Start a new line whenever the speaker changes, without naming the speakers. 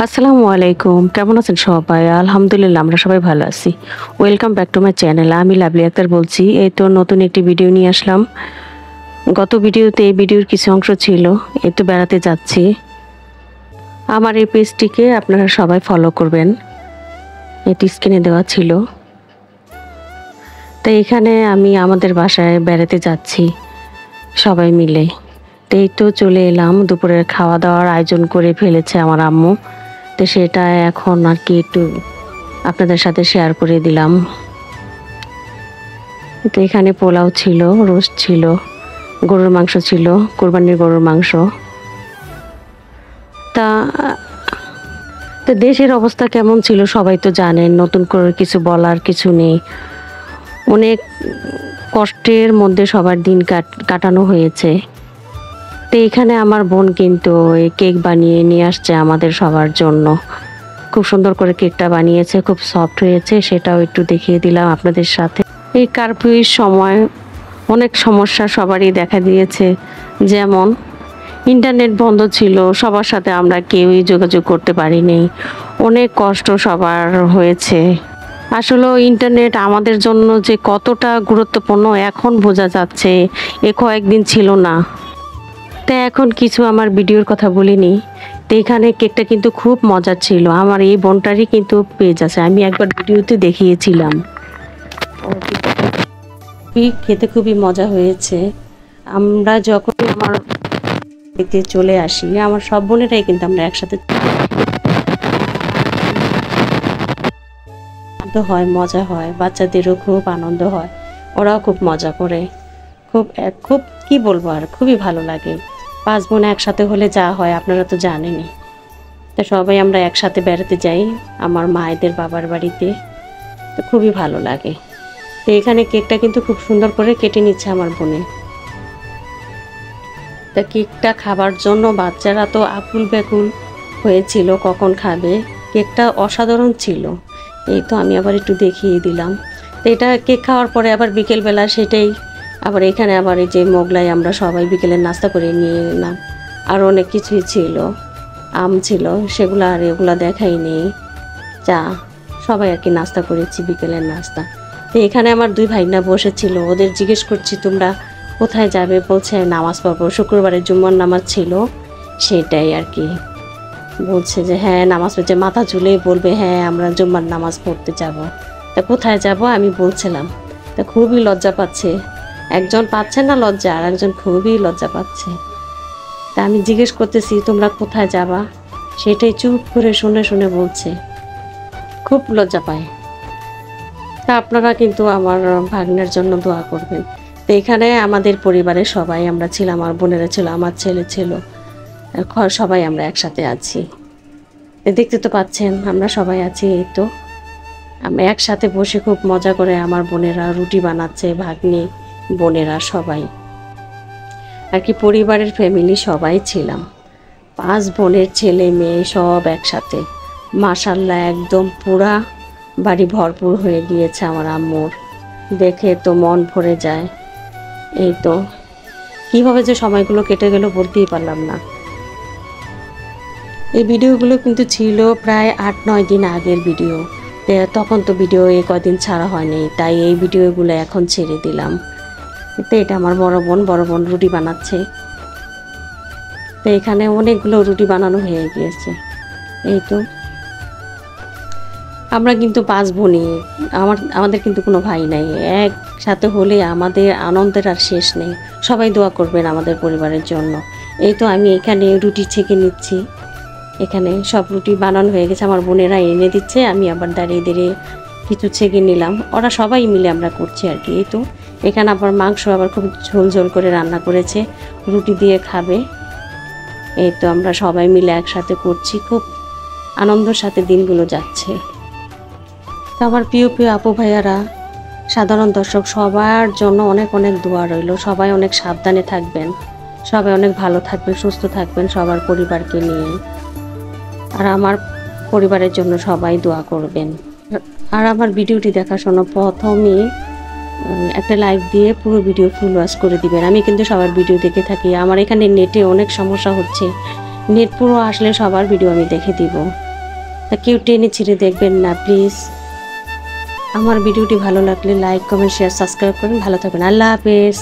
আসসালামু আলাইকুম, কেমন আছেন সবাই? আলহামদুলিল্লাহ আমরা সবাই ভালো আছি। Welcome back to my channel. আমি লাভলি আক্তার বলছি। এই তো নতুন একটি ভিডিও নিয়ে আসলাম। গত ভিডিওতে এই ভিডিওর কিছু অংশ ছিল। এই তো বেড়াতে যাচ্ছি। আমার এই পেজটিকে আপনারা সবাই ফলো করবেন, এটি স্ক্রিনে দেওয়া ছিল। তাই এখানে আমি আমাদের বাসায় বেড়াতে যাচ্ছি সবাই মিলে। তো এই তো চলে এলাম, দুপুরের খাওয়া দাওয়ার আয়োজন করে ফেলেছে আমার আম্মু। তো সেটা এখন আর কি একটু আপনাদের সাথে শেয়ার করে দিলাম। তো এখানে পোলাও ছিল, রোস্ট ছিল, গরুর মাংস ছিল, কোরবানির গরুর মাংস। তা তো দেশের অবস্থা কেমন ছিল সবাই তো জানেন, নতুন করে কিছু বলার কিছু নেই। অনেক কষ্টের মধ্যে সবার দিন কাটানো হয়েছে। তো এখানে আমার বোন কিন্তু এই কেক বানিয়ে নিয়ে আসছে আমাদের সবার জন্য। খুব সুন্দর করে কেকটা বানিয়েছে, খুব সফট হয়েছে, সেটাও একটু দেখিয়ে দিলাম আপনাদের সাথে। এই কারফিউর সময় অনেক সমস্যা সবারই দেখা দিয়েছে, যেমন ইন্টারনেট বন্ধ ছিল, সবার সাথে আমরা কেউই যোগাযোগ করতে পারিনি। অনেক কষ্ট সবার হয়েছে। আসলে ইন্টারনেট আমাদের জন্য যে কতটা গুরুত্বপূর্ণ এখন বোঝা যাচ্ছে, এ কয়েকদিন ছিল না। তো এখন কিছু আমার ভিডিওর কথা বলিনি। তো এখানে কেকটা কিন্তু খুব মজার ছিল। আমার এই বোনটারই কিন্তু পেজ আছে, আমি একবার ভিডিওতে দেখিয়েছিলাম। খেতে খুবই মজা হয়েছে। আমরা যখন আমার বাড়িতে চলে আসি, আমার সব বোনেরাই কিন্তু আমরা একসাথে হয়, মজা হয়, বাচ্চাদেরও খুব আনন্দ হয়, ওরাও খুব মজা করে। খুব কি বলবো, আর খুবই ভালো লাগে। 5 বোন একসাথে হলে যা হয় আপনারা তো জানেনই। তো সবাই আমরা একসাথে বেড়াতে যাই আমার মায়েদের বাবার বাড়িতে, তো খুবই ভালো লাগে। তো এখানে কেকটা কিন্তু খুব সুন্দর করে কেটে নিচ্ছে আমার বোনে। তা কেকটা খাবার জন্য বাচ্চারা তো আকুল ব্যাকুল হয়েছিল কখন খাবে। কেকটা অসাধারণ ছিল। এই তো আমি আবার একটু দেখিয়ে দিলাম। তো এটা কেক খাওয়ার পরে আবার বিকেলবেলা সেটাই আবার এখানে আবার এই যে মোগলাই আমরা সবাই বিকেলের নাস্তা করে নিয়ে এলাম। আর অনেক কিছুই ছিল, আম ছিল, সেগুলো আর এগুলো দেখাইনি। চা, সবাই আর কি নাস্তা করেছি, বিকেলের নাস্তা। তো এখানে আমার 2 ভাইনা বসেছিল, ওদের জিজ্ঞেস করছি তোমরা কোথায় যাবে, বলছে নামাজ পড়বো, শুক্রবারে জুম্মার নামাজ ছিল, সেটাই আর কি বলছে যে হ্যাঁ নামাজ পড়ছে, মাথা ঝুলেই বলবে হ্যাঁ আমরা জুম্মার নামাজ পড়তে যাব। তা কোথায় যাব আমি বলছিলাম। তা খুবই লজ্জা পাচ্ছে, একজন পাচ্ছে না লজ্জা, আর একজন খুবই লজ্জা পাচ্ছে। তা আমি জিজ্ঞেস করতেছি তোমরা কোথায় যাবা, সেটাই চুপ করে শুনে শুনে বলছে, খুব লজ্জা পায়। তা আপনারা কিন্তু আমার ভাগ্নের জন্য দোয়া করবেন। তো এখানে আমাদের পরিবারের সবাই আমরা ছিলাম, আমার বোনেরা ছিল, আমার ছেলে ছিল, সবাই আমরা একসাথে আছি। দেখতে তো পাচ্ছেন আমরা সবাই আছি। এই তো আমরা একসাথে বসে খুব মজা করে আমার বোনেরা রুটি বানাচ্ছে, ভাগ্নি বোনেরা সবাই আর কি পরিবারের ফ্যামিলি সবাই ছিলাম। 5 বোনের ছেলে মেয়ে সব একসাথে। মাশাআল্লাহ একদম পুরা বাড়ি ভরপুর হয়ে গিয়েছে আমার আম্মুর, দেখে তো মন ভরে যায়। এই তো কীভাবে যে সময়গুলো কেটে গেল বলতেই পারলাম না। এই ভিডিওগুলো কিন্তু ছিল প্রায় 8-9 দিন আগের ভিডিও। তখন তো ভিডিও এই কদিন ছাড়া হয়নি, তাই এই ভিডিওগুলো এখন ছেড়ে দিলাম। তো এটা আমার বড় বোন রুটি বানাচ্ছে। তো এখানে অনেকগুলো রুটি বানানো হয়ে গিয়েছে। এই তো আমরা কিন্তু 5 বোনই, আমাদের কিন্তু কোনো ভাই নাই। একসাথে হলে আমাদের আনন্দের আর শেষ নেই। সবাই দোয়া করবেন আমাদের পরিবারের জন্য। এই তো আমি এখানে রুটি ছেঁকে নিচ্ছি। এখানে সব রুটি বানানো হয়ে গেছে, আমার বোনেরা এনে দিচ্ছে, আমি আবার দাঁড়িয়ে দাঁড়িয়ে কিছু ছেঁকে নিলাম। ওরা সবাই মিলে আমরা করছি আর কি। এই তো এখানে আবার মাংস আবার খুব ঝোল ঝোল করে রান্না করেছে, রুটি দিয়ে খাবে। এই তো আমরা সবাই মিলে একসাথে করছি, খুব আনন্দের সাথে দিনগুলো যাচ্ছে। তো আমার প্রিয় আপু ভাইয়ারা, সাধারণ দর্শক সবার জন্য অনেক অনেক দোয়া রইল। সবাই অনেক সাবধানে থাকবেন, সবাই অনেক ভালো থাকবেন, সুস্থ থাকবেন সবার পরিবারকে নিয়ে। আর আমার পরিবারের জন্য সবাই দোয়া করবেন। আর আমার ভিডিওটি দেখার জন্য প্রথমেই একটা লাইক দিয়ে পুরো ভিডিও ফুল ওয়াচ করে দিবেন। আমি কিন্তু সবার ভিডিও দেখে থাকি। আমার এখানে নেটে অনেক সমস্যা হচ্ছে, নেট পুরো আসলে সবার ভিডিও আমি দেখে দিব। তা কেউ টেনে ছিঁড়ে দেখবেন না প্লিজ। আমার ভিডিওটি ভালো লাগলে লাইক কমেন্ট শেয়ার সাবস্ক্রাইব করুন। ভালো থাকবেন। আল্লাহ হাফেজ।